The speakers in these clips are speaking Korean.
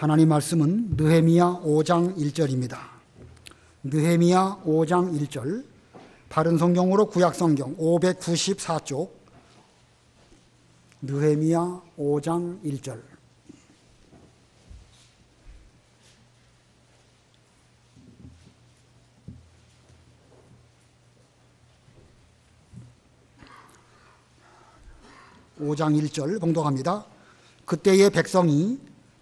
하나님 말씀은 느헤미야 5장 1절입니다. 느헤미야 5장 1절, 바른 성경으로 구약 성경 594쪽, 느헤미야 5장 1절. (5장 1절) 봉독합니다. 그때의 백성이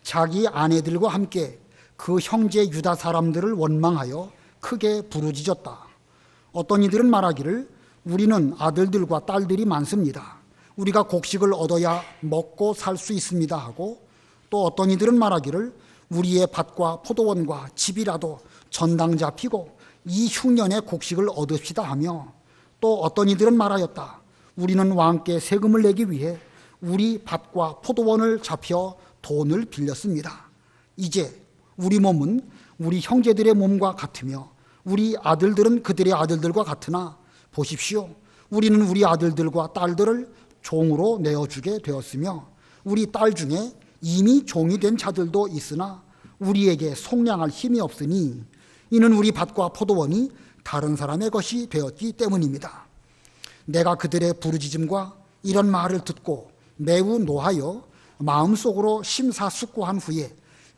자기 아내들과 함께 그 형제 유다 사람들을 원망하여 크게 부르짖었다. 어떤 이들은 말하기를 우리는 아들들과 딸들이 많습니다. 우리가 곡식을 얻어야 먹고 살 수 있습니다 하고, 또 어떤 이들은 말하기를 우리의 밭과 포도원과 집이라도 전당 잡히고 이 흉년에 곡식을 얻읍시다 하며, 또 어떤 이들은 말하였다. 우리는 왕께 세금을 내기 위해 우리 밭과 포도원을 잡혀 돈을 빌렸습니다. 이제 우리 몸은 우리 형제들의 몸과 같으며 우리 아들들은 그들의 아들들과 같으나 보십시오. 우리는 우리 아들들과 딸들을 종으로 내어주게 되었으며 우리 딸 중에 이미 종이 된 자들도 있으나 우리에게 속량할 힘이 없으니 이는 우리 밭과 포도원이 다른 사람의 것이 되었기 때문입니다. 내가 그들의 부르짖음과 이런 말을 듣고 매우 노하여 마음속으로 심사숙고한 후에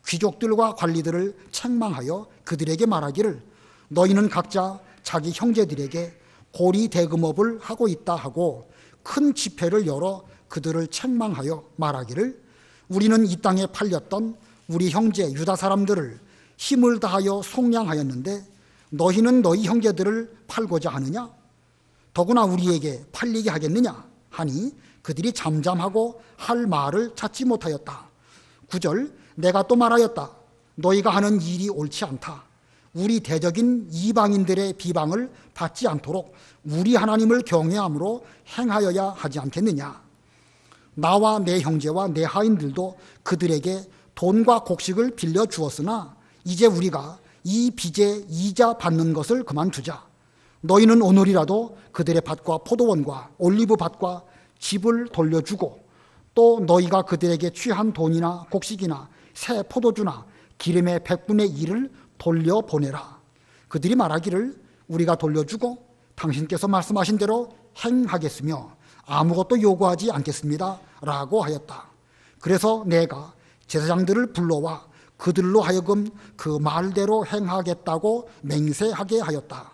귀족들과 관리들을 책망하여 그들에게 말하기를 너희는 각자 자기 형제들에게 고리 대금업을 하고 있다 하고 큰 집회를 열어 그들을 책망하여 말하기를 우리는 이 땅에 팔렸던 우리 형제 유다 사람들을 힘을 다하여 속량하였는데 너희는 너희 형제들을 팔고자 하느냐? 더구나 우리에게 팔리게 하겠느냐? 하니 그들이 잠잠하고 할 말을 찾지 못하였다. 9절, 내가 또 말하였다. 너희가 하는 일이 옳지 않다. 우리 대적인 이방인들의 비방을 받지 않도록 우리 하나님을 경외함으로 행하여야 하지 않겠느냐. 나와 내 형제와 내 하인들도 그들에게 돈과 곡식을 빌려 주었으나 이제 우리가 이 빚의 이자 받는 것을 그만두자. 너희는 오늘이라도 그들의 밭과 포도원과 올리브 밭과 집을 돌려주고 또 너희가 그들에게 취한 돈이나 곡식이나 새 포도주나 기름의 100분의 1을 돌려보내라. 그들이 말하기를 우리가 돌려주고 당신께서 말씀하신 대로 행하겠으며 아무것도 요구하지 않겠습니다 라고 하였다. 그래서 내가 제사장들을 불러와 그들로 하여금 그 말대로 행하겠다고 맹세하게 하였다.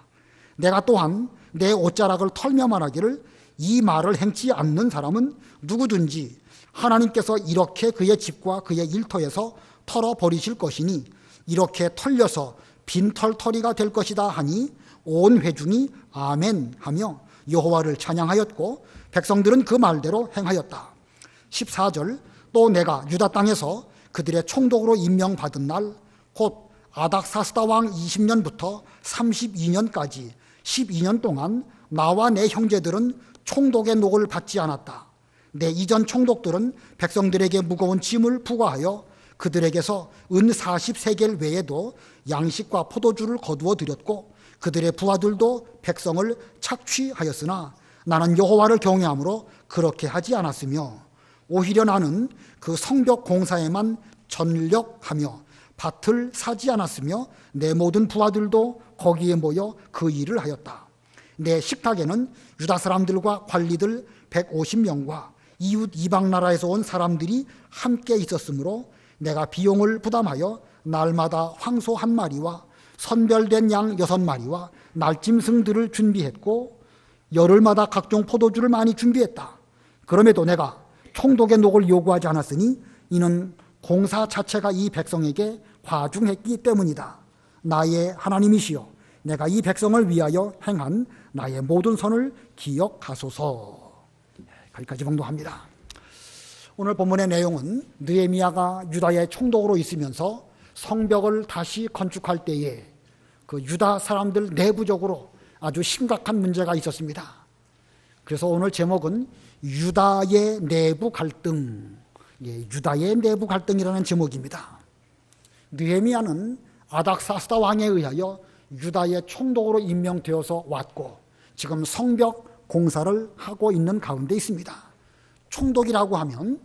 내가 또한 내 옷자락을 털며 말하기를 이 말을 행치 않는 사람은 누구든지 하나님께서 이렇게 그의 집과 그의 일터에서 털어버리실 것이니 이렇게 털려서 빈털터리가 될 것이다 하니 온 회중이 아멘 하며 여호와를 찬양하였고 백성들은 그 말대로 행하였다. 14절, 또 내가 유다 땅에서 그들의 총독으로 임명받은 날 곧 아닥사스다 왕 20년부터 32년까지 12년 동안 나와 내 형제들은 총독의 녹을 받지 않았다. 내 이전 총독들은 백성들에게 무거운 짐을 부과하여 그들에게서 은 40세겔 외에도 양식과 포도주를 거두어 드렸고 그들의 부하들도 백성을 착취하였으나 나는 여호와를 경외함으로 그렇게 하지 않았으며 오히려 나는 그 성벽 공사에만 전력하며 밭을 사지 않았으며 내 모든 부하들도 거기에 모여 그 일을 하였다. 내 식탁에는 유다 사람들과 관리들 150명과 이웃 이방 나라에서 온 사람들이 함께 있었으므로 내가 비용을 부담하여 날마다 황소 1마리와 선별된 양 6마리와 날짐승들을 준비했고 열흘마다 각종 포도주를 많이 준비했다. 그럼에도 내가 총독의 녹을 요구하지 않았으니 이는 공사 자체가 이 백성에게 과중했기 때문이다. 나의 하나님이시여, 내가 이 백성을 위하여 행한 나의 모든 선을 기억하소서. 거기까지 봉독합니다. 오늘 본문의 내용은 느헤미야가 유다의 총독으로 있으면서 성벽을 다시 건축할 때에 그 유다 사람들 내부적으로 아주 심각한 문제가 있었습니다. 그래서 오늘 제목은 유다의 내부 갈등, 유다의 내부 갈등이라는 제목입니다. 느헤미야는 아닥사스다 왕에 의하여 유다의 총독으로 임명되어서 왔고 지금 성벽 공사를 하고 있는 가운데 있습니다. 총독이라고 하면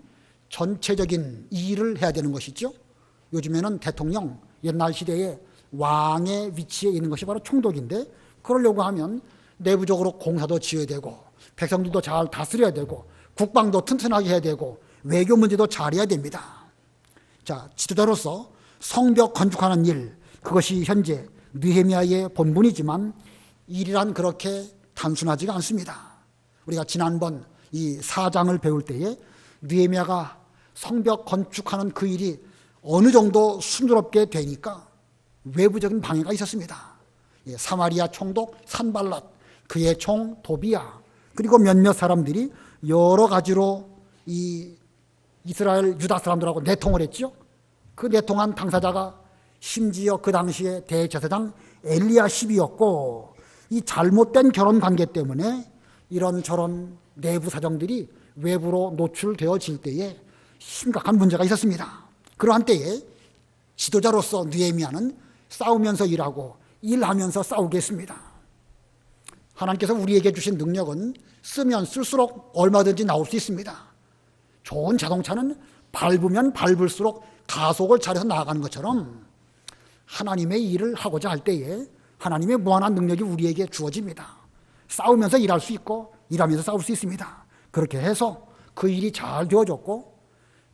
전체적인 일을 해야 되는 것이죠. 요즘에는 대통령, 옛날 시대에 왕의 위치에 있는 것이 바로 총독인데, 그러려고 하면 내부적으로 공사도 지어야 되고 백성들도 잘 다스려야 되고 국방도 튼튼하게 해야 되고 외교 문제도 잘해야 됩니다. 자, 지도자로서 성벽 건축하는 일, 그것이 현재 느헤미야의 본분이지만 일이란 그렇게 단순하지가 않습니다. 우리가 지난번 이 4장을 배울 때에 느헤미야가 성벽 건축하는 그 일이 어느 정도 순조롭게 되니까 외부적인 방해가 있었습니다. 사마리아 총독 산발랏, 그의 총 도비야, 그리고 몇몇 사람들이 여러 가지로 이 이스라엘 유다 사람들하고 내통을 했죠. 그 내통한 당사자가 심지어 그 당시에 대제사장 엘리야십이었고, 이 잘못된 결혼 관계 때문에 이런저런 내부 사정들이 외부로 노출되어질 때에 심각한 문제가 있었습니다. 그러한 때에 지도자로서 느헤미야는 싸우면서 일하고 일하면서 싸우겠습니다. 하나님께서 우리에게 주신 능력은 쓰면 쓸수록 얼마든지 나올 수 있습니다. 좋은 자동차는 밟으면 밟을수록 가속을 잘해서 나아가는 것처럼 하나님의 일을 하고자 할 때에 하나님의 무한한 능력이 우리에게 주어집니다. 싸우면서 일할 수 있고 일하면서 싸울 수 있습니다. 그렇게 해서 그 일이 잘 되어졌고,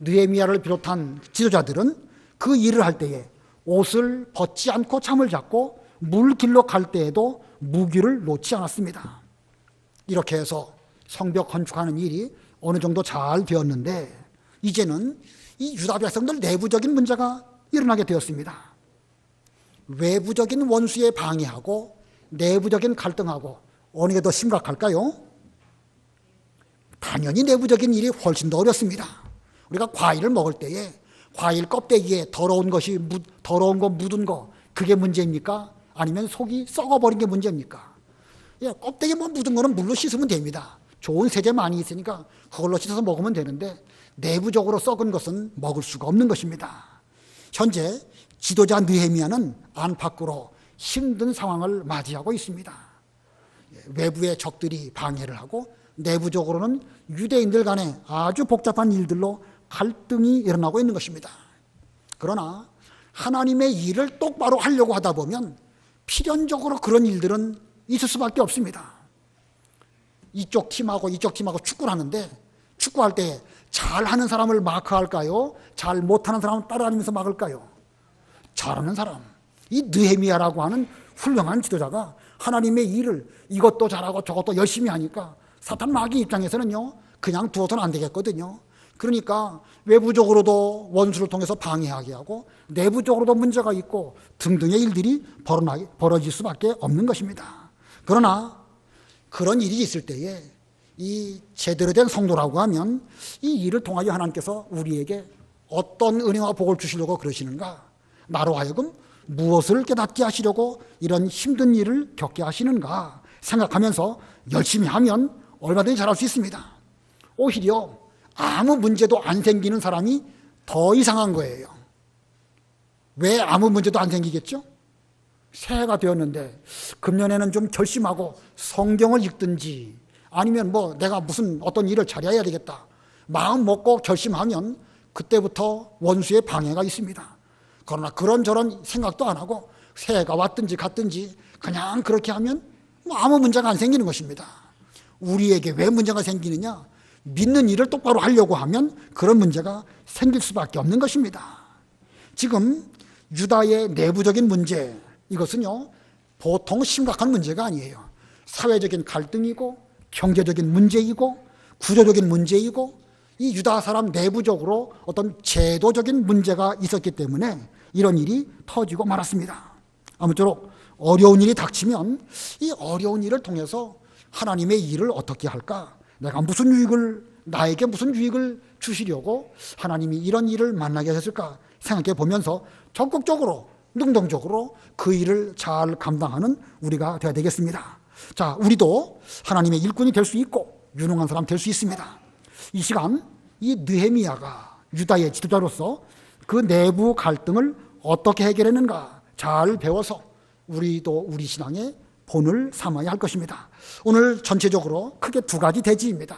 느헤미야를 비롯한 지도자들은 그 일을 할 때에 옷을 벗지 않고 참을 잡고 물길로 갈 때에도 무기를 놓지 않았습니다. 이렇게 해서 성벽 건축하는 일이 어느 정도 잘 되었는데, 이제는 이 유다 백성들 내부적인 문제가 일어나게 되었습니다. 외부적인 원수에 방해하고 내부적인 갈등하고 어느 게 더 심각할까요? 당연히 내부적인 일이 훨씬 더 어렵습니다. 우리가 과일을 먹을 때에 과일 껍데기에 더러운 거 묻은 거, 그게 문제입니까? 아니면 속이 썩어버린 게 문제입니까? 껍데기 묻은 거는 물로 씻으면 됩니다. 좋은 세제 많이 있으니까 그걸로 씻어서 먹으면 되는데, 내부적으로 썩은 것은 먹을 수가 없는 것입니다. 현재 지도자 느헤미야는 안팎으로 힘든 상황을 맞이하고 있습니다. 외부의 적들이 방해를 하고 내부적으로는 유대인들 간에 아주 복잡한 일들로 갈등이 일어나고 있는 것입니다. 그러나 하나님의 일을 똑바로 하려고 하다 보면 필연적으로 그런 일들은 있을 수밖에 없습니다. 이쪽 팀하고 축구를 하는데, 축구할 때 잘하는 사람을 마크할까요? 잘 못하는 사람을 따라다니면서 막을까요? 잘하는 사람. 이 느헤미야라고 하는 훌륭한 지도자가 하나님의 일을 이것도 잘하고 저것도 열심히 하니까 사탄 마귀 입장에서는요, 그냥 두어서는 안 되겠거든요. 그러니까 외부적으로도 원수를 통해서 방해하게 하고 내부적으로도 문제가 있고 등등의 일들이 벌어질 수밖에 없는 것입니다. 그러나 그런 일이 있을 때에 이 제대로 된 성도라고 하면 이 일을 통하여 하나님께서 우리에게 어떤 은혜와 복을 주시려고 그러시는가, 나로 하여금 무엇을 깨닫게 하시려고 이런 힘든 일을 겪게 하시는가 생각하면서 열심히 하면 얼마든지 잘할 수 있습니다. 오히려 아무 문제도 안 생기는 사람이 더 이상한 거예요. 왜 아무 문제도 안 생기겠죠? 새해가 되었는데 금년에는 좀 결심하고 성경을 읽든지 아니면 내가 무슨 어떤 일을 잘해야 되겠다 마음 먹고 결심하면 그때부터 원수의 방해가 있습니다. 그러나 그런저런 생각도 안 하고 새해가 왔든지 갔든지 그냥 그렇게 하면 아무 문제가 안 생기는 것입니다. 우리에게 왜 문제가 생기느냐? 믿는 일을 똑바로 하려고 하면 그런 문제가 생길 수밖에 없는 것입니다. 지금 유다의 내부적인 문제, 이것은요 보통 심각한 문제가 아니에요. 사회적인 갈등이고 경제적인 문제이고 구조적인 문제이고 이 유다 사람 내부적으로 어떤 제도적인 문제가 있었기 때문에 이런 일이 터지고 말았습니다. 아무쪼록 어려운 일이 닥치면 이 어려운 일을 통해서 하나님의 일을 어떻게 할까? 나에게 무슨 유익을 주시려고 하나님이 이런 일을 만나게 하셨을까 생각해 보면서 적극적으로 능동적으로 그 일을 잘 감당하는 우리가 되어야 되겠습니다. 자, 우리도 하나님의 일꾼이 될 수 있고 유능한 사람 될 수 있습니다. 이 시간 이 느헤미야가 유다의 지도자로서 그 내부 갈등을 어떻게 해결했는가 잘 배워서 우리도 우리 신앙의 본을 삼아야 할 것입니다. 오늘 전체적으로 크게 두 가지 대지입니다.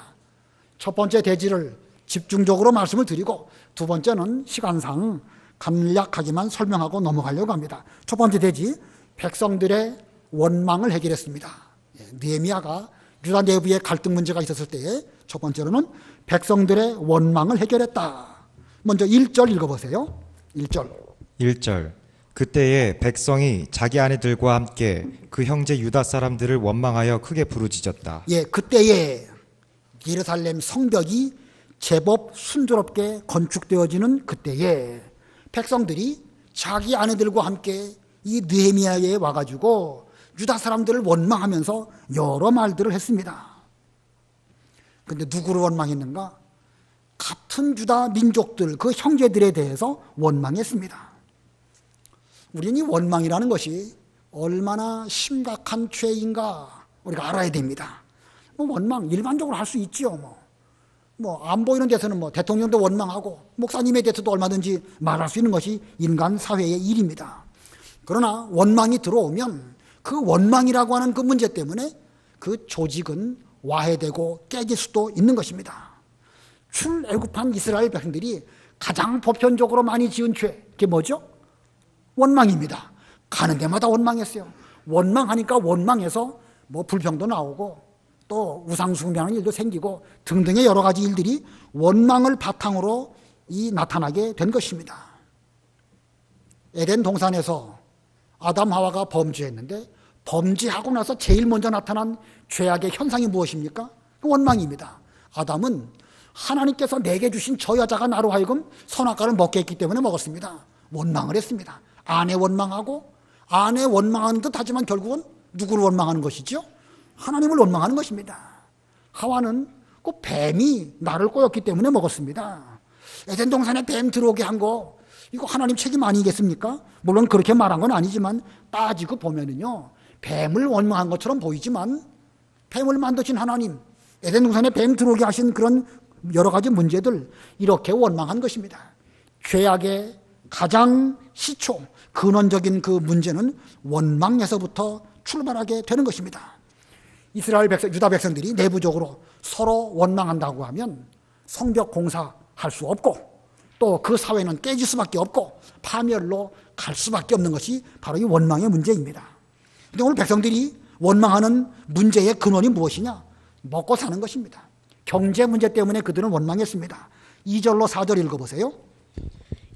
첫 번째 대지를 집중적으로 말씀을 드리고 두 번째는 시간상 간략하게만 설명하고 넘어가려고 합니다. 첫 번째 대지, 백성들의 원망을 해결했습니다. 느헤미야가 유다 내부에 갈등 문제가 있었을 때에 첫 번째로는 백성들의 원망을 해결했다. 먼저 1절 읽어보세요. 1절. 그때에 백성이 자기 아내들과 함께 그 형제 유다 사람들을 원망하여 크게 부르짖었다. 그때에 예루살렘 성벽이 제법 순조롭게 건축되어지는 그때에 백성들이 자기 아내들과 함께 이 느헤미야에 와가지고 유다 사람들을 원망하면서 여러 말들을 했습니다. 근데 누구를 원망했는가? 같은 유다 민족들, 그 형제들에 대해서 원망했습니다. 우리는 이 원망이라는 것이 얼마나 심각한 죄인가 우리가 알아야 됩니다. 원망 일반적으로 할 수 있지요. 안 보이는 데서는 대통령도 원망하고 목사님에 대해서도 얼마든지 말할 수 있는 것이 인간 사회의 일입니다. 그러나 원망이 들어오면 그 원망이라고 하는 그 문제 때문에 그 조직은 와해되고 깨질 수도 있는 것입니다. 출애굽한 이스라엘 백성들이 가장 보편적으로 많이 지은 죄, 그게 뭐죠? 원망입니다. 가는 데마다 원망했어요. 원망하니까 원망해서 불평도 나오고 또 우상숭배하는 일도 생기고 등등의 여러 가지 일들이 원망을 바탕으로 나타나게 된 것입니다. 에덴 동산에서 아담 하와가 범죄했는데 범죄하고 나서 제일 먼저 나타난 죄악의 현상이 무엇입니까? 원망입니다. 아담은 하나님께서 내게 주신 저 여자가 나로 하여금 선악과를 먹게 했기 때문에 먹었습니다. 원망을 했습니다. 아내 원망하고 아내 원망하는 듯 하지만 결국은 누구를 원망하는 것이죠? 하나님을 원망하는 것입니다. 하와는 그 뱀이 나를 꼬였기 때문에 먹었습니다. 에덴 동산에 뱀 들어오게 한 거 이거 하나님 책임 아니겠습니까? 물론 그렇게 말한 건 아니지만 따지고 보면은요, 뱀을 원망한 것처럼 보이지만 뱀을 만드신 하나님, 에덴 동산에 뱀 들어오게 하신 그런 여러 가지 문제들, 이렇게 원망한 것입니다. 죄악의 가장 시초, 근원적인 그 문제는 원망에서부터 출발하게 되는 것입니다. 이스라엘 백성, 유다 백성들이 내부적으로 서로 원망한다고 하면 성벽 공사할 수 없고 또 그 사회는 깨질 수밖에 없고 파멸로 갈 수밖에 없는 것이 바로 이 원망의 문제입니다. 그런데 오늘 백성들이 원망하는 문제의 근원이 무엇이냐? 먹고 사는 것입니다. 경제 문제 때문에 그들은 원망했습니다. 2절로 4절 읽어보세요.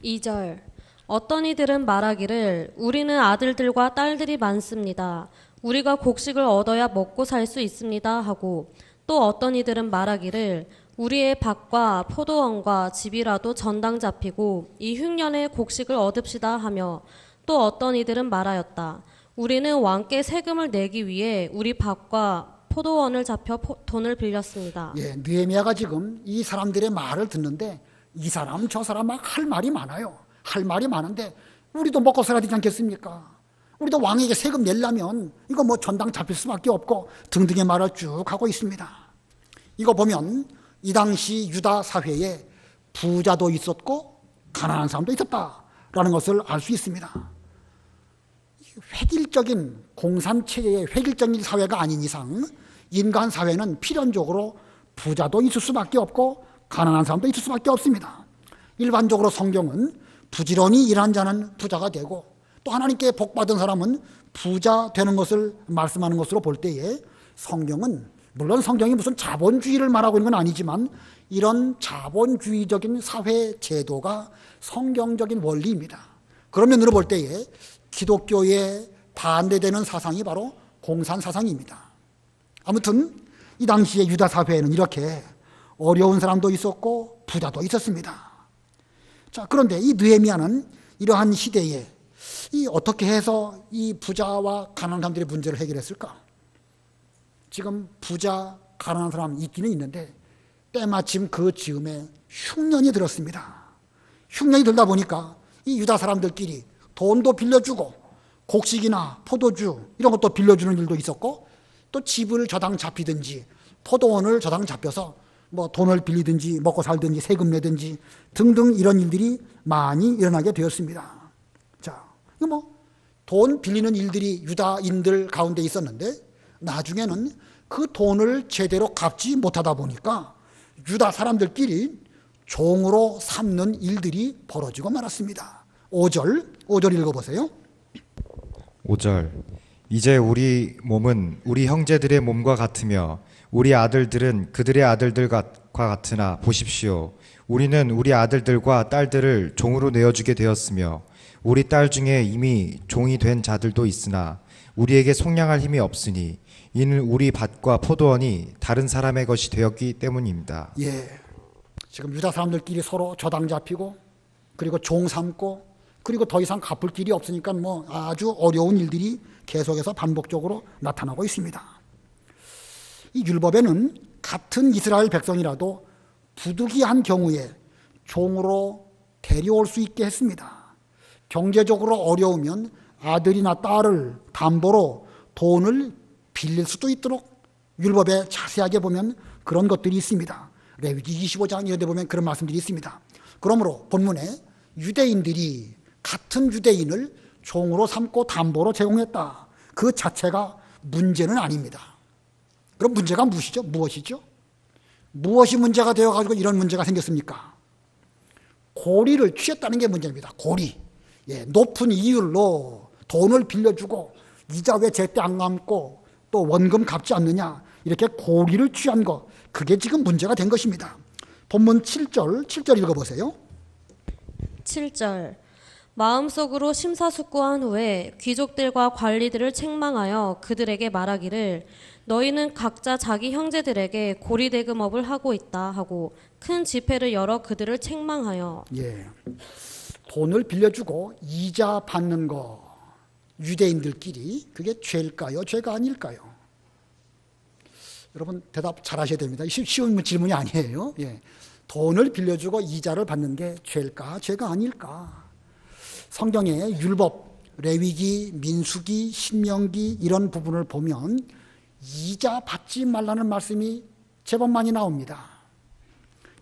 2절. 어떤 이들은 말하기를 우리는 아들들과 딸들이 많습니다. 우리가 곡식을 얻어야 먹고 살 수 있습니다 하고, 또 어떤 이들은 말하기를 우리의 밭과 포도원과 집이라도 전당 잡히고 이 흉년에 곡식을 얻읍시다 하며, 또 어떤 이들은 말하였다. 우리는 왕께 세금을 내기 위해 우리 밭과 포도원을 잡혀 돈을 빌렸습니다. 느헤미야가 지금 이 사람들의 말을 듣는데 이 사람 저 사람 막 할 말이 많아요. 할 말이 많은데 우리도 먹고 살아야 되지 않겠습니까? 우리도 왕에게 세금 내려면 이거 전당 잡힐 수밖에 없고 등등의 말을 쭉 하고 있습니다. 이거 보면 이 당시 유다 사회에 부자도 있었고 가난한 사람도 있었다라는 것을 알 수 있습니다. 획일적인 공산체제의 획일적인 사회가 아닌 이상 인간 사회는 필연적으로 부자도 있을 수밖에 없고 가난한 사람도 있을 수밖에 없습니다. 일반적으로 성경은 부지런히 일한 자는 부자가 되고 또 하나님께 복받은 사람은 부자 되는 것을 말씀하는 것으로 볼 때에 성경은, 물론 성경이 무슨 자본주의를 말하고 있는 건 아니지만 이런 자본주의적인 사회 제도가 성경적인 원리입니다. 그런 면으로 볼 때에 기독교에 반대되는 사상이 바로 공산사상입니다. 아무튼 이 당시에 유다 사회에는 이렇게 어려운 사람도 있었고 부자도 있었습니다. 자, 그런데 이 느헤미야는 이러한 시대에 어떻게 해서 이 부자와 가난한 사람들의 문제를 해결했을까? 지금 부자, 가난한 사람 있기는 있는데 때마침 그 즈음에 흉년이 들었습니다. 흉년이 들다 보니까 이 유다 사람들끼리 돈도 빌려주고 곡식이나 포도주 이런 것도 빌려주는 일도 있었고 또 집을 저당 잡히든지 포도원을 저당 잡혀서 돈을 빌리든지 먹고 살든지 세금 내든지 등등 이런 일들이 많이 일어나게 되었습니다. 자, 돈 빌리는 일들이 유다인들 가운데 있었는데 나중에는 그 돈을 제대로 갚지 못하다 보니까 유다 사람들끼리 종으로 삼는 일들이 벌어지고 말았습니다. 5절 읽어보세요. 5절. 이제 우리 몸은 우리 형제들의 몸과 같으며 우리 아들들은 그들의 아들들과 같으나 보십시오. 우리는 우리 아들들과 딸들을 종으로 내어주게 되었으며 우리 딸 중에 이미 종이 된 자들도 있으나 우리에게 속량할 힘이 없으니 이는 우리 밭과 포도원이 다른 사람의 것이 되었기 때문입니다. 예, 지금 유다 사람들끼리 서로 저당 잡히고 그리고 종 삼고 그리고 더 이상 갚을 길이 없으니까 뭐 아주 어려운 일들이 계속해서 반복적으로 나타나고 있습니다. 이 율법에는 같은 이스라엘 백성이라도 부득이한 경우에 종으로 데려올 수 있게 했습니다. 경제적으로 어려우면 아들이나 딸을 담보로 돈을 빌릴 수도 있도록 율법에 자세하게 보면 그런 것들이 있습니다. 레위기 25장 이런 데 보면 그런 말씀들이 있습니다. 그러므로 본문에 유대인들이 같은 유대인을 종으로 삼고 담보로 제공했다. 그 자체가 문제는 아닙니다. 그럼 문제가 무엇이죠? 무엇이 문제가 되어가지고 이런 문제가 생겼습니까? 고리를 취했다는 게 문제입니다. 고리. 예, 높은 이율로 돈을 빌려주고 이자 왜 제때 안 갚고 또 원금 갚지 않느냐 이렇게 고리를 취한 것, 그게 지금 문제가 된 것입니다. 본문 7절 읽어보세요. 7절. 마음속으로 심사숙고한 후에 귀족들과 관리들을 책망하여 그들에게 말하기를 너희는 각자 자기 형제들에게 고리대금업을 하고 있다 하고 큰 집회를 열어 그들을 책망하여. 예, 돈을 빌려주고 이자 받는 거 유대인들끼리 그게 죄일까요? 죄가 아닐까요? 여러분 대답 잘 하셔야 됩니다. 쉬운 질문이 아니에요. 예, 돈을 빌려주고 이자를 받는 게 죄일까? 죄가 아닐까? 성경의 율법, 레위기, 민수기, 신명기 이런 부분을 보면 이자 받지 말라는 말씀이 제법 많이 나옵니다.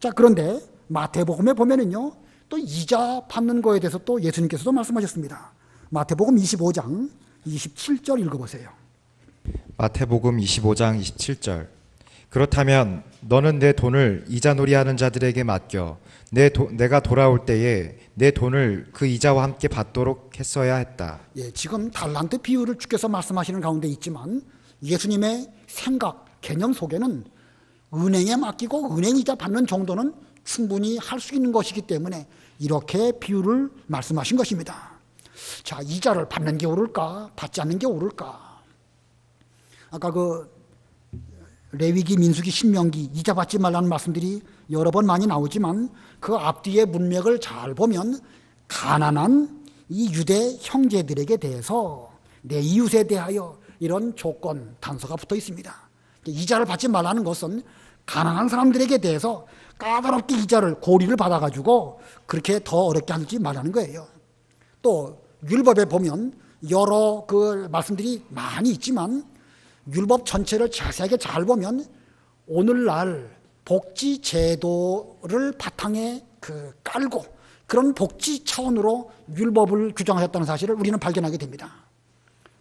자, 그런데 마태복음에 보면은요, 또 이자 받는 거에 대해서 또 예수님께서도 말씀하셨습니다. 마태복음 25장 27절 읽어보세요. 마태복음 25장 27절. 그렇다면 너는 내 돈을 이자놀이하는 자들에게 맡겨 내가 돌아올 때에 내 돈을 그 이자와 함께 받도록 했어야 했다. 예, 지금 달란트 비유를 주께서 말씀하시는 가운데 있지만 예수님의 생각, 개념 속에는 은행에 맡기고 은행 이자 받는 정도는 충분히 할 수 있는 것이기 때문에 이렇게 비유를 말씀하신 것입니다. 자, 이자를 받는 게 옳을까? 받지 않는 게 옳을까? 아까 그 레위기, 민수기, 신명기 이자 받지 말라는 말씀들이 여러 번 많이 나오지만 그 앞뒤의 문맥을 잘 보면 가난한 이 유대 형제들에게 대해서 내 이웃에 대하여 이런 조건, 단서가 붙어 있습니다. 이자를 받지 말라는 것은 가난한 사람들에게 대해서 까다롭게 이자를 고리를 받아가지고 그렇게 더 어렵게 하지 말라는 거예요. 또 율법에 보면 여러 그 말씀들이 많이 있지만 율법 전체를 자세하게 잘 보면 오늘날 복지 제도를 바탕에 깔고 그런 복지 차원으로 율법을 규정하셨다는 사실을 우리는 발견하게 됩니다.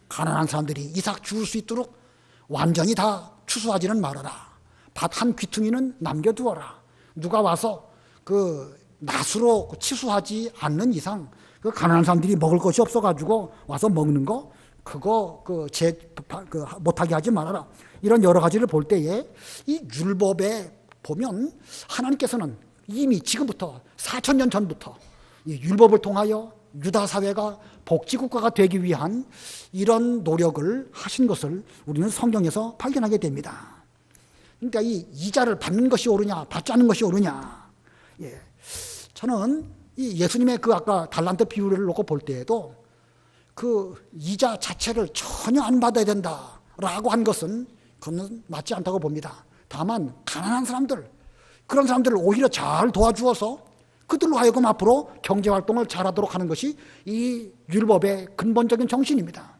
가난한 사람들이 이삭 죽을 수 있도록 완전히 다 추수하지는 말아라. 밭 한 귀퉁이는 남겨두어라. 누가 와서 그 낫으로 치수하지 않는 이상 그 가난한 사람들이 먹을 것이 없어가지고 와서 먹는 거 그거 못하게 하지 말아라. 이런 여러 가지를 볼 때에 이 율법에 보면 하나님께서는 이미 지금부터 4,000년 전부터 이 율법을 통하여 유다 사회가 복지국가가 되기 위한 이런 노력을 하신 것을 우리는 성경에서 발견하게 됩니다. 그러니까 이 이자를 받는 것이 옳으냐, 받지 않는 것이 옳으냐. 예. 저는 이 예수님의 그 아까 달란트 비유를 놓고 볼 때에도 그 이자 자체를 전혀 안 받아야 된다라고 한 것은 그건 맞지 않다고 봅니다. 다만 가난한 사람들, 그런 사람들을 오히려 잘 도와주어서 그들로 하여금 앞으로 경제활동을 잘하도록 하는 것이 이 율법의 근본적인 정신입니다.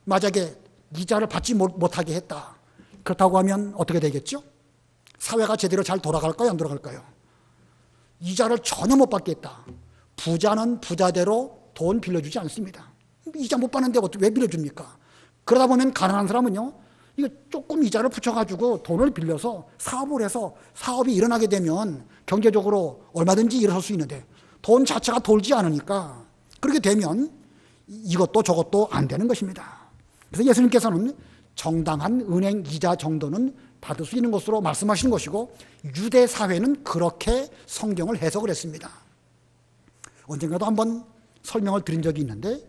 만약에 이자를 받지 못하게 했다. 그렇다고 하면 어떻게 되겠죠? 사회가 제대로 잘 돌아갈까요? 안 돌아갈까요? 이자를 전혀 못 받게 했다. 부자는 부자대로 돈 빌려주지 않습니다. 이자 못 받는데 왜 빌려줍니까? 그러다 보면 가난한 사람은요, 이거 조금 이자를 붙여가지고 돈을 빌려서 사업을 해서 사업이 일어나게 되면 경제적으로 얼마든지 일어설 수 있는데 돈 자체가 돌지 않으니까 그렇게 되면 이것도 저것도 안 되는 것입니다. 그래서 예수님께서는 정당한 은행 이자 정도는 받을 수 있는 것으로 말씀하시는 것이고, 유대 사회는 그렇게 성경을 해석을 했습니다. 언젠가도 한번 설명을 드린 적이 있는데,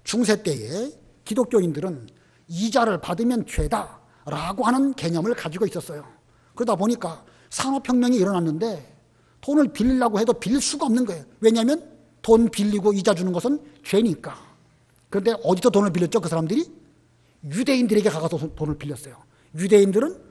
중세 때에 기독교인들은 이자를 받으면 죄다라고 하는 개념을 가지고 있었어요. 그러다 보니까 산업혁명이 일어났는데 돈을 빌리려고 해도 빌릴 수가 없는 거예요. 왜냐하면 돈 빌리고 이자 주는 것은 죄니까. 그런데 어디서 돈을 빌렸죠? 그 사람들이? 유대인들에게 가서 돈을 빌렸어요. 유대인들은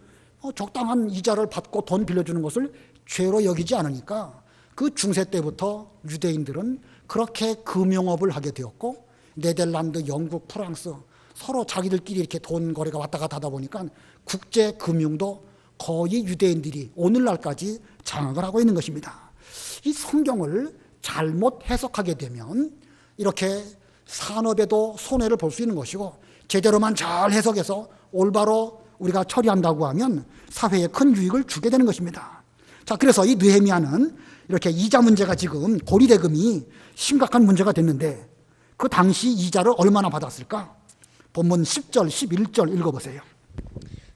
적당한 이자를 받고 돈 빌려주는 것을 죄로 여기지 않으니까 그 중세 때부터 유대인들은 그렇게 금융업을 하게 되었고, 네덜란드, 영국, 프랑스 서로 자기들끼리 이렇게 돈 거래가 왔다 갔다 하다 보니까 국제 금융도 거의 유대인들이 오늘날까지 장악을 하고 있는 것입니다. 이 성경을 잘못 해석하게 되면 이렇게 산업에도 손해를 볼 수 있는 것이고, 제대로만 잘 해석해서 올바로 우리가 처리한다고 하면 사회에 큰 유익을 주게 되는 것입니다. 자, 그래서 이 느헤미야는 이렇게 이자 문제가 지금 고리대금이 심각한 문제가 됐는데, 그 당시 이자를 얼마나 받았을까? 본문 10절, 11절 읽어보세요.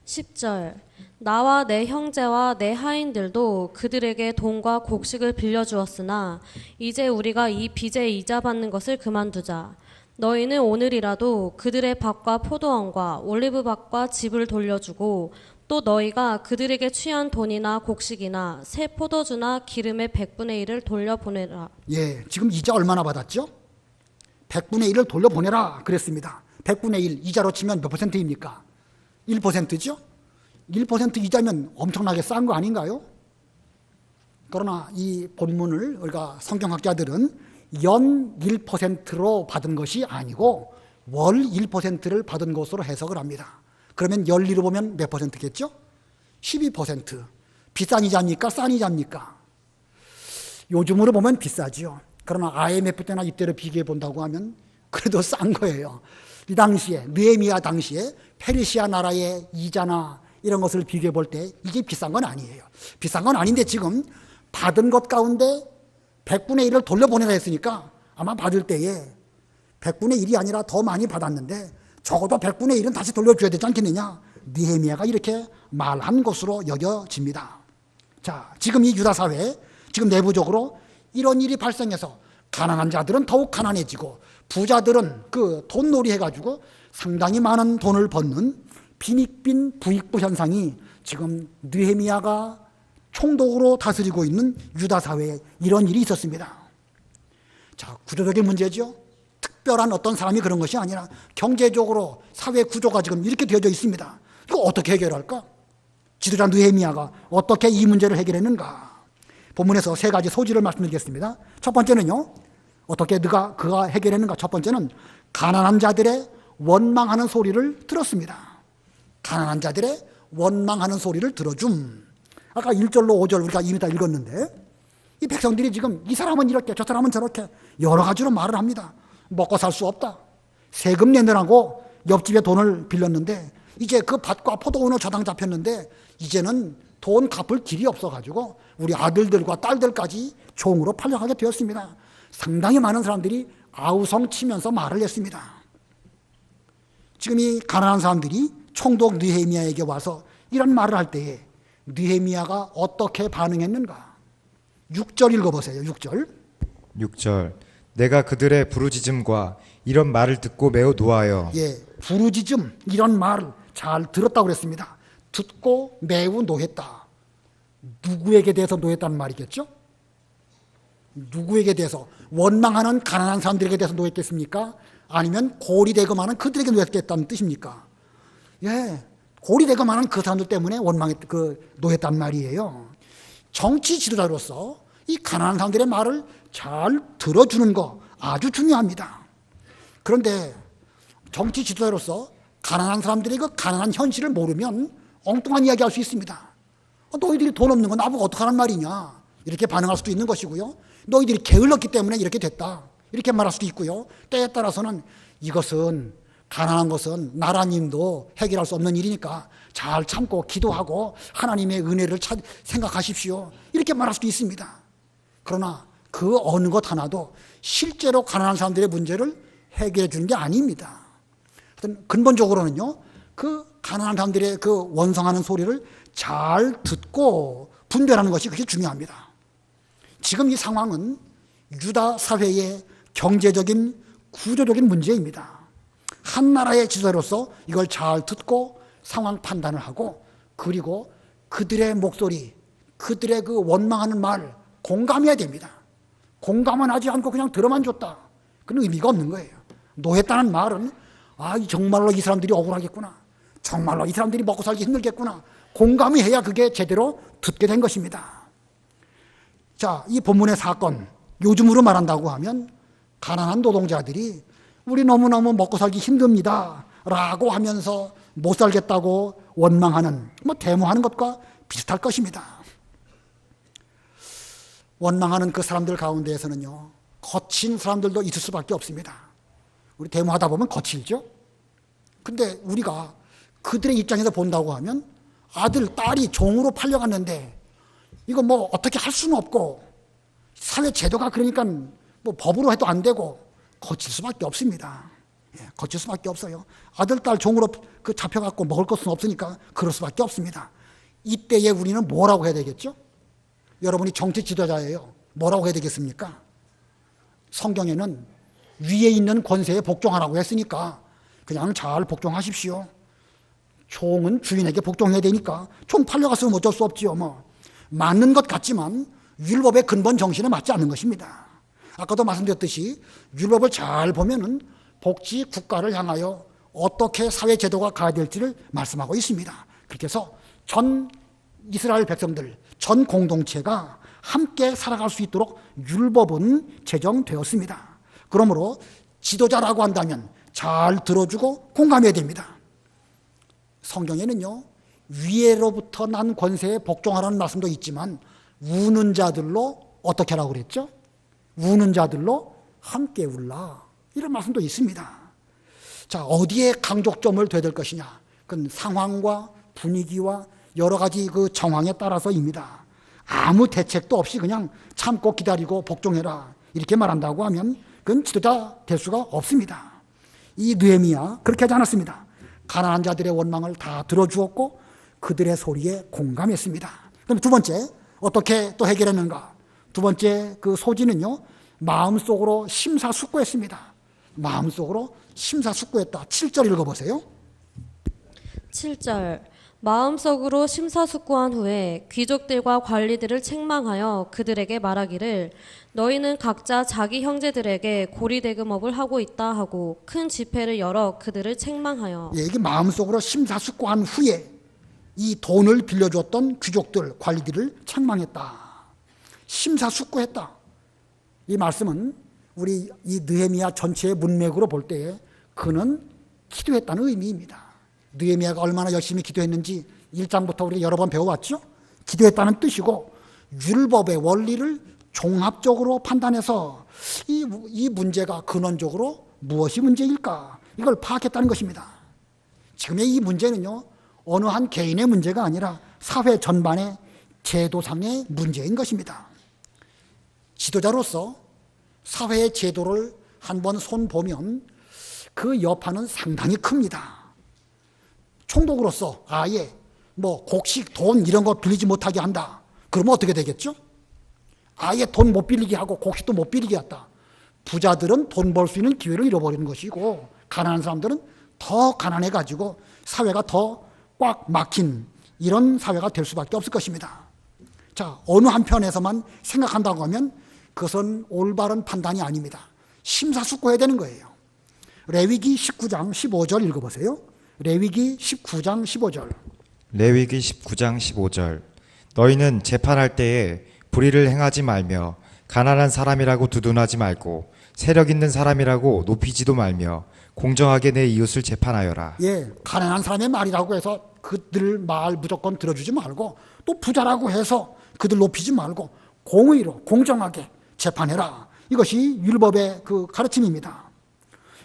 10절 나와 내 형제와 내 하인들도 그들에게 돈과 곡식을 빌려주었으나 이제 우리가 이 빚의 이자 받는 것을 그만두자. 너희는 오늘이라도 그들의 밭과 포도원과 올리브밭과 집을 돌려주고, 또 너희가 그들에게 취한 돈이나 곡식이나 새 포도주나 기름의 100분의 1을 돌려보내라. 예, 지금 이자 얼마나 받았죠? 100분의 1을 돌려보내라 그랬습니다. 100분의 1, 이자로 치면 몇 퍼센트입니까? 1%죠? 1% 이자면 엄청나게 싼 거 아닌가요? 그러나 이 본문을 우리가 성경학자들은 연 1%로 받은 것이 아니고 월 1%를 받은 것으로 해석을 합니다. 그러면 연리로 보면 몇 퍼센트겠죠? 12%. 비싼 이자입니까? 싼 이자입니까? 요즘으로 보면 비싸죠. 그러나 IMF 때나 이때를 비교해 본다고 하면 그래도 싼 거예요. 이 당시에, 느헤미야 당시에 페르시아 나라의 이자나 이런 것을 비교해 볼 때 이게 비싼 건 아니에요. 비싼 건 아닌데 지금 받은 것 가운데 100분의 1을 돌려보내라 했으니까 아마 받을 때에 100분의 1이 아니라 더 많이 받았는데 적어도 100분의 1은 다시 돌려줘야 되지 않겠느냐. 느헤미야가 이렇게 말한 것으로 여겨집니다. 자, 지금 이 유다 사회, 지금 내부적으로 이런 일이 발생해서 가난한 자들은 더욱 가난해지고 부자들은 그 돈놀이 해가지고 상당히 많은 돈을 버는 빈익빈 부익부 현상이 지금 느헤미야가 총독으로 다스리고 있는 유다 사회에 이런 일이 있었습니다. 자, 구조적인 문제죠. 특별한 어떤 사람이 그런 것이 아니라 경제적으로 사회 구조가 지금 이렇게 되어져 있습니다. 이거 어떻게 해결할까? 지도자 느헤미야가 어떻게 이 문제를 해결했는가? 본문에서 세 가지 소지를 말씀드리겠습니다. 첫 번째는요, 어떻게 그가 해결했는가? 첫 번째는 가난한 자들의 원망하는 소리를 들었습니다. 가난한 자들의 원망하는 소리를 들어줌. 아까 1절로 5절 우리가 이미 다 읽었는데, 이 백성들이 지금 이 사람은 이렇게 저 사람은 저렇게 여러 가지로 말을 합니다. 먹고 살 수 없다. 세금 내느라고 옆집에 돈을 빌렸는데 이제 그 밭과 포도원을 저당 잡혔는데 이제는 돈 갚을 길이 없어가지고 우리 아들들과 딸들까지 종으로 팔려가게 되었습니다. 상당히 많은 사람들이 아우성 치면서 말을 했습니다. 지금 이 가난한 사람들이 총독 느헤미야에게 와서 이런 말을 할 때에 느헤미야가 어떻게 반응했는가? 6절 읽어보세요. 6절. 6절 내가 그들의 부르짖음과 이런 말을 듣고 매우 노하여. 예, 부르짖음 이런 말을 잘 들었다고 그랬습니다. 듣고 매우 노했다. 누구에게 대해서 노했다는 말이겠죠? 누구에게 대해서? 원망하는 가난한 사람들에게 대해서 노했겠습니까? 아니면 고리대금하는 그들에게 노했겠다는 뜻입니까? 예, 고리대금하는 그 사람들 때문에 노했단 말이에요. 정치 지도자로서 이 가난한 사람들의 말을 잘 들어주는 거 아주 중요합니다. 그런데 정치 지도자로서 가난한 사람들이 그 가난한 현실을 모르면 엉뚱한 이야기 할 수 있습니다. 너희들이 돈 없는 거 나보고 어떡하란 말이냐, 이렇게 반응할 수도 있는 것이고요. 너희들이 게을렀기 때문에 이렇게 됐다, 이렇게 말할 수도 있고요. 때에 따라서는 이것은, 가난한 것은 나라님도 해결할 수 없는 일이니까 잘 참고 기도하고 하나님의 은혜를 생각하십시오, 이렇게 말할 수도 있습니다. 그러나 그 어느 것 하나도 실제로 가난한 사람들의 문제를 해결해 주는 게 아닙니다. 하여튼 근본적으로는요, 그 가난한 사람들의 그 원성하는 소리를 잘 듣고 분별하는 것이 그게 중요합니다. 지금 이 상황은 유다 사회의 경제적인 구조적인 문제입니다. 한 나라의 지도자로서 이걸 잘 듣고 상황 판단을 하고, 그리고 그들의 목소리, 그들의 그 원망하는 말 공감해야 됩니다. 공감은 하지 않고 그냥 들어만 줬다, 그런 의미가 없는 거예요. 노했다는 말은 정말로 이 사람들이 억울하겠구나, 정말로 이 사람들이 먹고 살기 힘들겠구나, 공감이 해야 그게 제대로 듣게 된 것입니다. 자, 이 본문의 사건, 요즘으로 말한다고 하면 가난한 노동자들이 우리 너무너무 먹고 살기 힘듭니다 라고 하면서 못 살겠다고 원망하는, 데모하는 것과 비슷할 것입니다. 원망하는 그 사람들 가운데에서는요, 거친 사람들도 있을 수밖에 없습니다. 우리 데모하다 보면 거칠죠. 근데 우리가 그들의 입장에서 본다고 하면 아들, 딸이 종으로 팔려갔는데 이거 어떻게 할 수는 없고, 사회 제도가 그러니까 법으로 해도 안 되고 거칠 수밖에 없습니다. 거칠 수밖에 없어요. 아들, 딸 종으로 잡혀갖고 먹을 것은 없으니까 그럴 수밖에 없습니다. 이때에 우리는 뭐라고 해야 되겠죠? 여러분이 정치 지도자예요. 뭐라고 해야 되겠습니까? 성경에는 위에 있는 권세에 복종하라고 했으니까 그냥 잘 복종하십시오. 종은 주인에게 복종해야 되니까 종 팔려갔으면 어쩔 수 없지요. 맞는 것 같지만 율법의 근본 정신에 맞지 않는 것입니다. 아까도 말씀드렸듯이 율법을 잘 보면은 복지 국가를 향하여 어떻게 사회 제도가 가야 될지를 말씀하고 있습니다. 그렇게 해서 전 이스라엘 백성들, 전 공동체가 함께 살아갈 수 있도록 율법은 제정되었습니다. 그러므로 지도자라고 한다면 잘 들어주고 공감해야 됩니다. 성경에는요, 위에로부터 난 권세에 복종하라는 말씀도 있지만 우는 자들로 어떻게 하라고 그랬죠? 우는 자들로 함께 울라, 이런 말씀도 있습니다. 자, 어디에 강조점을 둬야 될 것이냐? 그건 상황과 분위기와 여러 가지 그 정황에 따라서입니다. 아무 대책도 없이 그냥 참고 기다리고 복종해라 이렇게 말한다고 하면 그건 지도자 될 수가 없습니다. 이 느헤미야 그렇게 하지 않았습니다. 가난한 자들의 원망을 다 들어주었고 그들의 소리에 공감했습니다. 그럼 두 번째, 어떻게 또 해결했는가? 두 번째 그 소지는요, 마음속으로 심사숙고했습니다. 마음속으로 심사숙고했다. 7절 읽어보세요. 7절 마음속으로 심사숙고한 후에 귀족들과 관리들을 책망하여 그들에게 말하기를 너희는 각자 자기 형제들에게 고리대금업을 하고 있다 하고 큰 집회를 열어 그들을 책망하여. 이게 마음속으로 심사숙고한 후에 이 돈을 빌려줬던 귀족들, 관리들을 책망했다. 심사숙고했다. 이 말씀은 우리 이 느헤미야 전체의 문맥으로 볼 때에 그는 기도했다는 의미입니다. 느헤미야가 얼마나 열심히 기도했는지 1장부터 우리가 여러 번 배워왔죠. 기도했다는 뜻이고 율법의 원리를 종합적으로 판단해서 이 문제가 근원적으로 무엇이 문제일까, 이걸 파악했다는 것입니다. 지금의 이 문제는요, 어느 한 개인의 문제가 아니라 사회 전반의 제도상의 문제인 것입니다. 지도자로서 사회의 제도를 한번 손보면 그 여파는 상당히 큽니다. 총독으로서 아예 곡식, 돈 이런 거 빌리지 못하게 한다. 그러면 어떻게 되겠죠? 아예 돈 못 빌리게 하고 곡식도 못 빌리게 했다. 부자들은 돈 벌 수 있는 기회를 잃어버리는 것이고 가난한 사람들은 더 가난해가지고 사회가 더 꽉 막힌 이런 사회가 될 수밖에 없을 것입니다. 자, 어느 한편에서만 생각한다고 하면 그것은 올바른 판단이 아닙니다. 심사숙고해야 되는 거예요. 레위기 19장 15절 읽어보세요. 레위기 19장 15절. 레위기 19장 15절. 너희는 재판할 때에 불의를 행하지 말며 가난한 사람이라고 두둔하지 말고 세력 있는 사람이라고 높이지도 말며 공정하게 내 이웃을 재판하여라. 가난한 사람의 말이라고 해서 그들 말 무조건 들어주지 말고 또 부자라고 해서 그들 높이지 말고 공의로 공정하게 재판해라. 이것이 율법의 그 가르침입니다.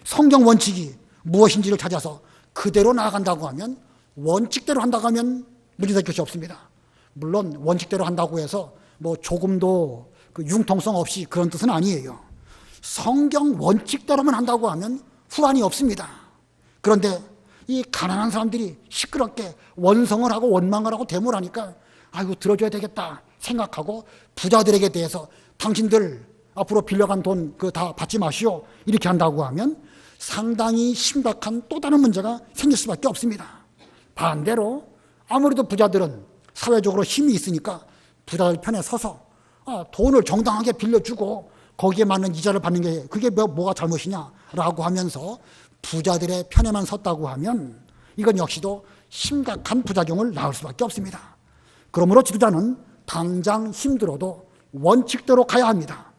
성경 원칙이 무엇인지를 찾아서 그대로 나아간다고 하면, 원칙대로 한다고 하면 문제될 것이 없습니다. 물론 원칙대로 한다고 해서 조금도 그 융통성 없이 그런 뜻은 아니에요. 성경 원칙대로만 한다고 하면 후환이 없습니다. 그런데 이 가난한 사람들이 시끄럽게 원성을 하고 원망을 하고 데모를 하니까 아이고 들어줘야 되겠다 생각하고 부자들에게 대해서 당신들 앞으로 빌려간 돈 그 다 받지 마시오 이렇게 한다고 하면 상당히 심각한 또 다른 문제가 생길 수밖에 없습니다. 반대로 아무래도 부자들은 사회적으로 힘이 있으니까 부자들 편에 서서 돈을 정당하게 빌려주고 거기에 맞는 이자를 받는 게 그게 뭐가 잘못이냐라고 하면서 부자들의 편에만 섰다고 하면 이건 역시도 심각한 부작용을 낳을 수밖에 없습니다. 그러므로 지도자는 당장 힘들어도 원칙대로 가야 합니다.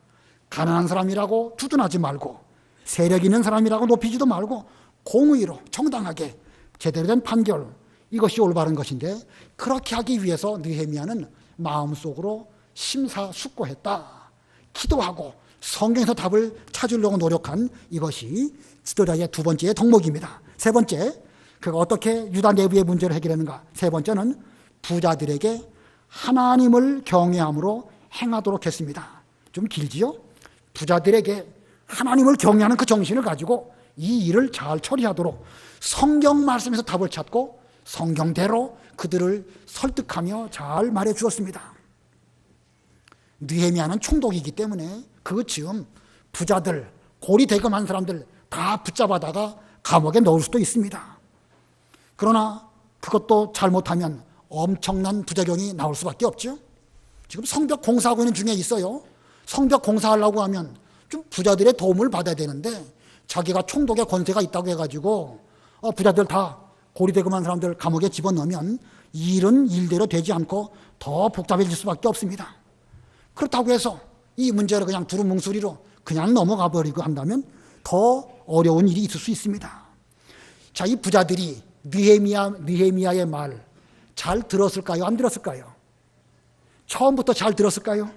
가난한 사람이라고 두둔하지 말고 세력 있는 사람이라고 높이지도 말고 공의로 정당하게 제대로 된 판결, 이것이 올바른 것인데 그렇게 하기 위해서 느헤미야는 마음속으로 심사숙고했다. 기도하고 성경에서 답을 찾으려고 노력한 이것이 지도자의 두 번째 덕목입니다. 세 번째, 그가 어떻게 유다 내부의 문제를 해결하는가. 세 번째는 부자들에게 하나님을 경외함으로 행하도록 했습니다. 좀 길지요? 부자들에게 하나님을 경외하는 그 정신을 가지고 이 일을 잘 처리하도록 성경 말씀에서 답을 찾고 성경대로 그들을 설득하며 잘 말해 주었습니다. 느헤미야는 총독이기 때문에 그 즈음 부자들, 고리대금한 사람들 다 붙잡아다가 감옥에 넣을 수도 있습니다. 그러나 그것도 잘못하면 엄청난 부작용이 나올 수밖에 없죠. 지금 성벽 공사하고 있는 중에 있어요. 성벽 공사하려고 하면 좀 부자들의 도움을 받아야 되는데 자기가 총독의 권세가 있다고 해가지고 부자들 다 고리대금한 사람들 감옥에 집어넣으면 일은 일대로 되지 않고 더 복잡해질 수밖에 없습니다. 그렇다고 해서 이 문제를 그냥 두루뭉술이로 그냥 넘어가 버리고 한다면 더 어려운 일이 있을 수 있습니다. 자, 이 부자들이 느헤미야의 말 잘 들었을까요? 안 들었을까요? 처음부터 잘 들었을까요?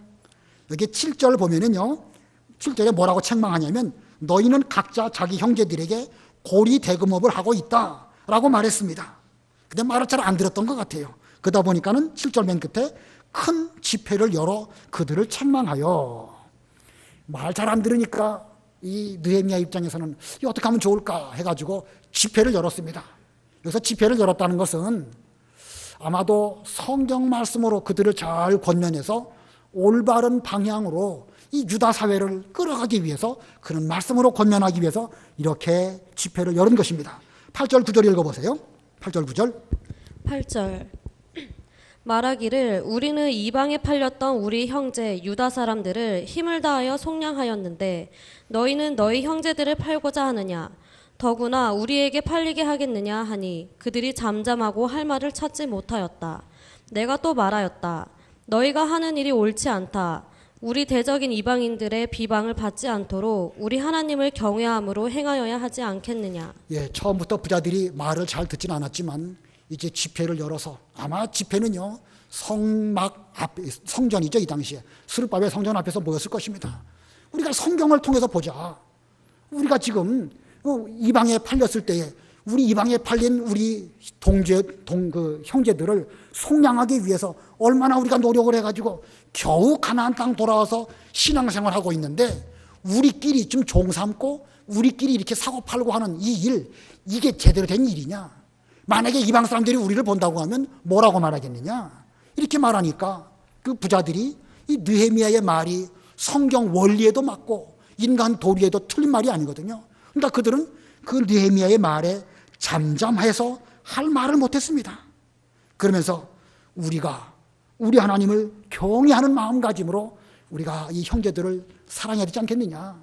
여기 7절 보면은요, 7절에 뭐라고 책망하냐면 너희는 각자 자기 형제들에게 고리 대금업을 하고 있다 라고 말했습니다. 근데 말을 잘 안 들었던 것 같아요. 그러다 보니까는 7절 맨 끝에 큰 집회를 열어 그들을 책망하여. 말 잘 안 들으니까 이 느헤미야 입장에서는 이 어떻게 하면 좋을까 해가지고 집회를 열었습니다. 여기서 집회를 열었다는 것은 아마도 성경 말씀으로 그들을 잘 권면해서 올바른 방향으로 이 유다 사회를 끌어가기 위해서 그런 말씀으로 권면하기 위해서 이렇게 집회를 열은 것입니다. 8절 9절 읽어보세요. 8절 9절 8절 말하기를 우리는 이방에 팔렸던 우리 형제 유다 사람들을 힘을 다하여 속량하였는데 너희는 너희 형제들을 팔고자 하느냐 더구나 우리에게 팔리게 하겠느냐 하니 그들이 잠잠하고 할 말을 찾지 못하였다. 내가 또 말하였다. 너희가 하는 일이 옳지 않다. 우리 대적인 이방인들의 비방을 받지 않도록 우리 하나님을 경외함으로 행하여야 하지 않겠느냐. 예, 처음부터 부자들이 말을 잘 듣진 않았지만 이제 집회를 열어서 아마 집회는요 성막 앞 성전이죠. 이 당시에 스룹바벨 성전 앞에서 모였을 것입니다. 우리가 성경을 통해서 보자. 우리가 지금 이방에 팔렸을 때에 우리 이방에 팔린 우리 형제들을 속량하기 위해서 얼마나 우리가 노력을 해가지고 겨우 가나안 땅 돌아와서 신앙생활하고 있는데 우리끼리 좀 종삼고 우리끼리 이렇게 사고팔고 하는 이 일, 이게 제대로 된 일이냐? 만약에 이방 사람들이 우리를 본다고 하면 뭐라고 말하겠느냐? 이렇게 말하니까 그 부자들이 이 느헤미야의 말이 성경 원리에도 맞고 인간 도리에도 틀린 말이 아니거든요. 그러니까 그들은 그 느헤미야의 말에 잠잠해서 할 말을 못했습니다. 그러면서 우리가 우리 하나님을 경외하는 마음가짐으로 우리가 이 형제들을 사랑해야 되지 않겠느냐.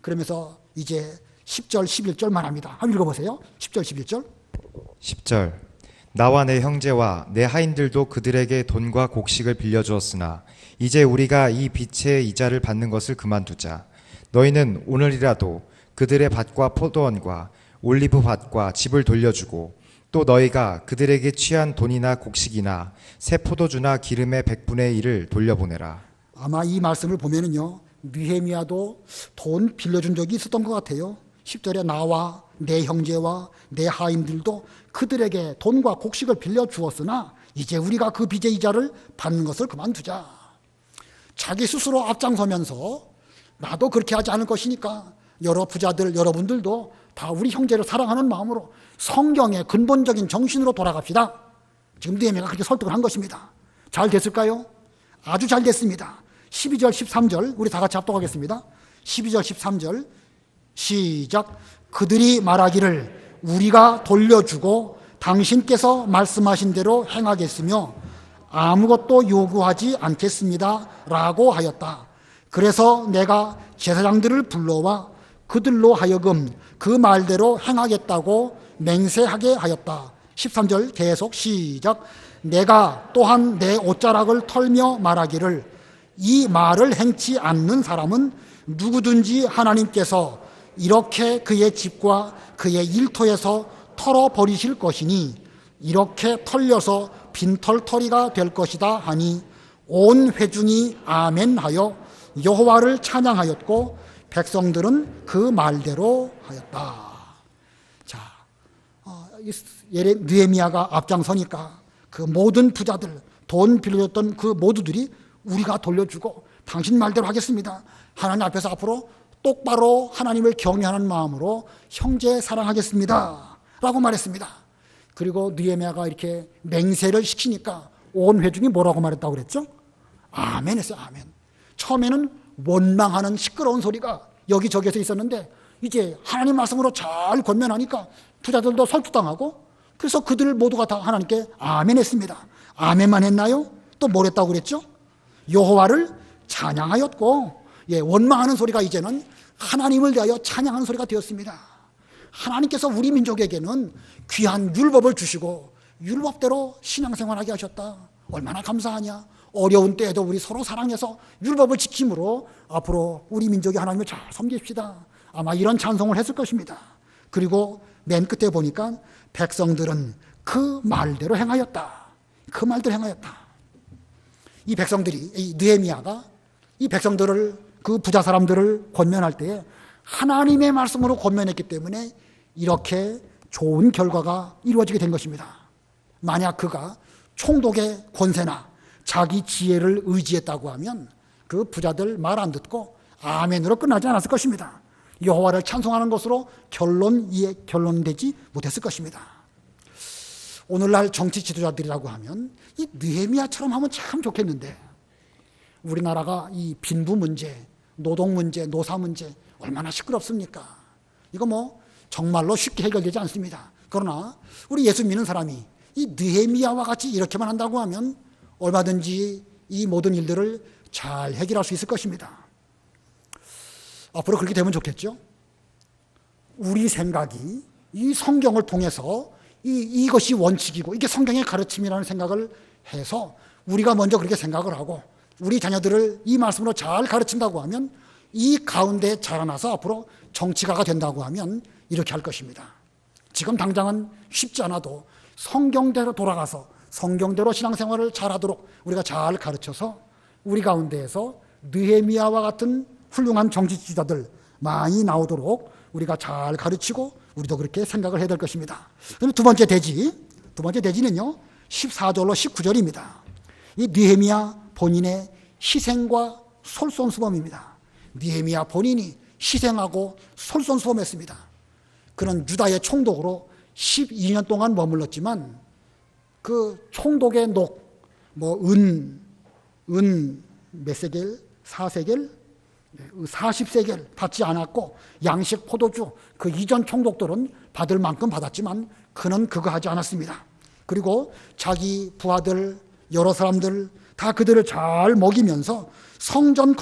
그러면서 이제 10절 11절 말합니다. 한번 읽어보세요. 10절 11절 10절 나와 내 형제와 내 하인들도 그들에게 돈과 곡식을 빌려주었으나 이제 우리가 이 빚의 이자를 받는 것을 그만두자. 너희는 오늘이라도 그들의 밭과 포도원과 올리브 밭과 집을 돌려주고 또 너희가 그들에게 취한 돈이나 곡식이나 새 포도주나 기름의 100분의 1을 돌려보내라. 아마 이 말씀을 보면은요 느헤미야도 돈 빌려준 적이 있었던 것 같아요. 10절에 나와 내 형제와 내 하인들도 그들에게 돈과 곡식을 빌려주었으나 이제 우리가 그 빚의 이자를 받는 것을 그만두자. 자기 스스로 앞장서면서 나도 그렇게 하지 않을 것이니까 여러 부자들, 여러분들도 다 우리 형제를 사랑하는 마음으로 성경의 근본적인 정신으로 돌아갑시다. 지금 느헤미야가 그렇게 설득을 한 것입니다. 잘 됐을까요? 아주 잘 됐습니다. 12절, 13절 우리 다 같이 합독하겠습니다. 12절, 13절 시작. 그들이 말하기를 우리가 돌려주고 당신께서 말씀하신 대로 행하겠으며 아무것도 요구하지 않겠습니다 라고 하였다. 그래서 내가 제사장들을 불러와 그들로 하여금 그 말대로 행하겠다고 맹세하게 하였다. 13절 계속 시작. 내가 또한 내 옷자락을 털며 말하기를 이 말을 행치 않는 사람은 누구든지 하나님께서 이렇게 그의 집과 그의 일터에서 털어버리실 것이니 이렇게 털려서 빈털터리가 될 것이다 하니 온 회중이 아멘하여 여호와를 찬양하였고 백성들은 그 말대로 하였다. 자, 느헤미야가 앞장서니까 그 모든 부자들, 돈 빌려줬던 그 모두들이 우리가 돌려주고 당신 말대로 하겠습니다. 하나님 앞에서 앞으로 똑바로 하나님을 경외하는 마음으로 형제 사랑하겠습니다 라고 말했습니다. 그리고 느헤미야가 이렇게 맹세를 시키니까 온 회중이 뭐라고 말했다고 그랬죠? 아멘 했어요. 아멘. 처음에는 원망하는 시끄러운 소리가 여기저기에서 있었는데 이제 하나님 말씀으로 잘 권면하니까 부자들도 설득당하고 그래서 그들 모두가 다 하나님께 아멘 했습니다. 아멘만 했나요? 또 뭘 했다고 그랬죠? 여호와를 찬양하였고, 원망하는 소리가 이제는 하나님을 대하여 찬양하는 소리가 되었습니다. 하나님께서 우리 민족에게는 귀한 율법을 주시고 율법대로 신앙생활하게 하셨다. 얼마나 감사하냐. 어려운 때에도 우리 서로 사랑해서 율법을 지킴으로 앞으로 우리 민족이 하나님을 잘 섬깁시다. 아마 이런 찬송을 했을 것입니다. 그리고 맨 끝에 보니까 백성들은 그 말대로 행하였다. 그 말대로 행하였다. 이 백성들이, 이 느헤미야가 이 백성들을, 그 부자 사람들을 권면할 때에 하나님의 말씀으로 권면했기 때문에 이렇게 좋은 결과가 이루어지게 된 것입니다. 만약 그가 총독의 권세나 자기 지혜를 의지했다고 하면 그 부자들 말 안 듣고 아멘으로 끝나지 않았을 것입니다. 여호와를 찬송하는 것으로 결론되지 못했을 것입니다. 오늘날 정치 지도자들이라고 하면 이 느헤미야처럼 하면 참 좋겠는데 우리나라가 이 빈부 문제, 노동 문제, 노사 문제 얼마나 시끄럽습니까? 이거 뭐 정말로 쉽게 해결되지 않습니다. 그러나 우리 예수 믿는 사람이 이 느헤미야와 같이 이렇게만 한다고 하면 얼마든지 이 모든 일들을 잘 해결할 수 있을 것입니다. 앞으로 그렇게 되면 좋겠죠? 우리 생각이 이 성경을 통해서 이것이 원칙이고 이게 성경의 가르침이라는 생각을 해서 우리가 먼저 그렇게 생각을 하고 우리 자녀들을 이 말씀으로 잘 가르친다고 하면 이 가운데 자라나서 앞으로 정치가가 된다고 하면 이렇게 할 것입니다. 지금 당장은 쉽지 않아도 성경대로 돌아가서 성경대로 신앙생활을 잘하도록 우리가 잘 가르쳐서 우리 가운데에서 느헤미야와 같은 훌륭한 정치 지도자들 많이 나오도록 우리가 잘 가르치고 우리도 그렇게 생각을 해야 될 것입니다. 그럼 두 번째 대지는요 14절로 19절입니다. 이 느헤미야 본인의 희생과 솔선수범입니다. 느헤미야 본인이 희생하고 솔선수범했습니다. 그는 유다의 총독으로 12년 동안 머물렀지만 그 총독의 은 몇 세겔? 4세겔? 40세겔 받지 않았고 양식 포도주 그 이전 총독들은 받을 만큼 받았지만 그는 그거 하지 않았습니다. 그리고 자기 부하들 여러 사람들 다 그들을 잘 먹이면서 성벽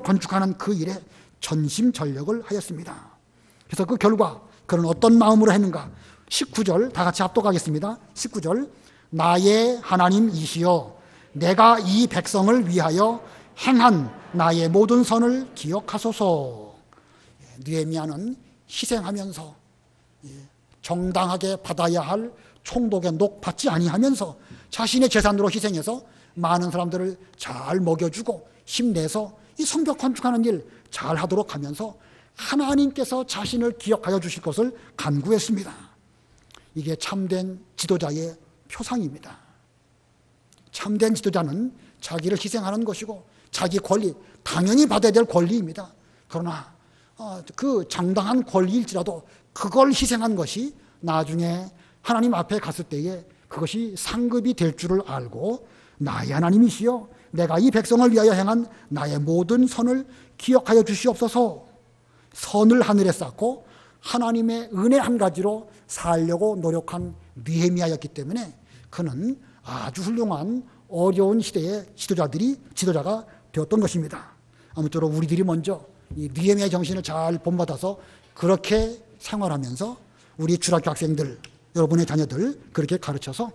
건축하는 그 일에 전심전력을 하였습니다. 그래서 그 결과 그는 어떤 마음으로 했는가? 19절 다 같이 합독하겠습니다. 19절 나의 하나님이시여 내가 이 백성을 위하여 행한 나의 모든 선을 기억하소서. 느헤미야는 희생하면서 정당하게 받아야 할 총독의 녹 받지 아니하면서 자신의 재산으로 희생해서 많은 사람들을 잘 먹여주고 힘내서 이 성벽 건축하는 일 잘 하도록 하면서 하나님께서 자신을 기억하여 주실 것을 간구했습니다. 이게 참된 지도자의 표상입니다. 참된 지도자는 자기를 희생하는 것이고 자기 권리, 당연히 받아야 될 권리입니다. 그러나 그 정당한 권리일지라도 그걸 희생한 것이 나중에 하나님 앞에 갔을 때에 그것이 상급이 될 줄을 알고 나의 하나님이시여 내가 이 백성을 위하여 행한 나의 모든 선을 기억하여 주시옵소서. 선을 하늘에 쌓고 하나님의 은혜 한 가지로 살려고 노력한 느헤미야였기 때문에 그는 아주 훌륭한 어려운 시대의 지도자가 되었던 것입니다. 아무쪼록 우리들이 먼저 이 느헤미야의 정신을 잘 본받아서 그렇게 생활하면서 우리 주락교 학생들, 여러분의 자녀들 그렇게 가르쳐서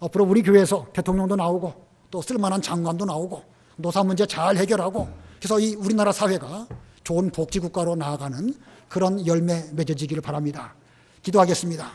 앞으로 우리 교회에서 대통령도 나오고 또 쓸만한 장관도 나오고 노사 문제 잘 해결하고 그래서 이 우리나라 사회가 좋은 복지국가로 나아가는 그런 열매 맺어지기를 바랍니다. 기도하겠습니다.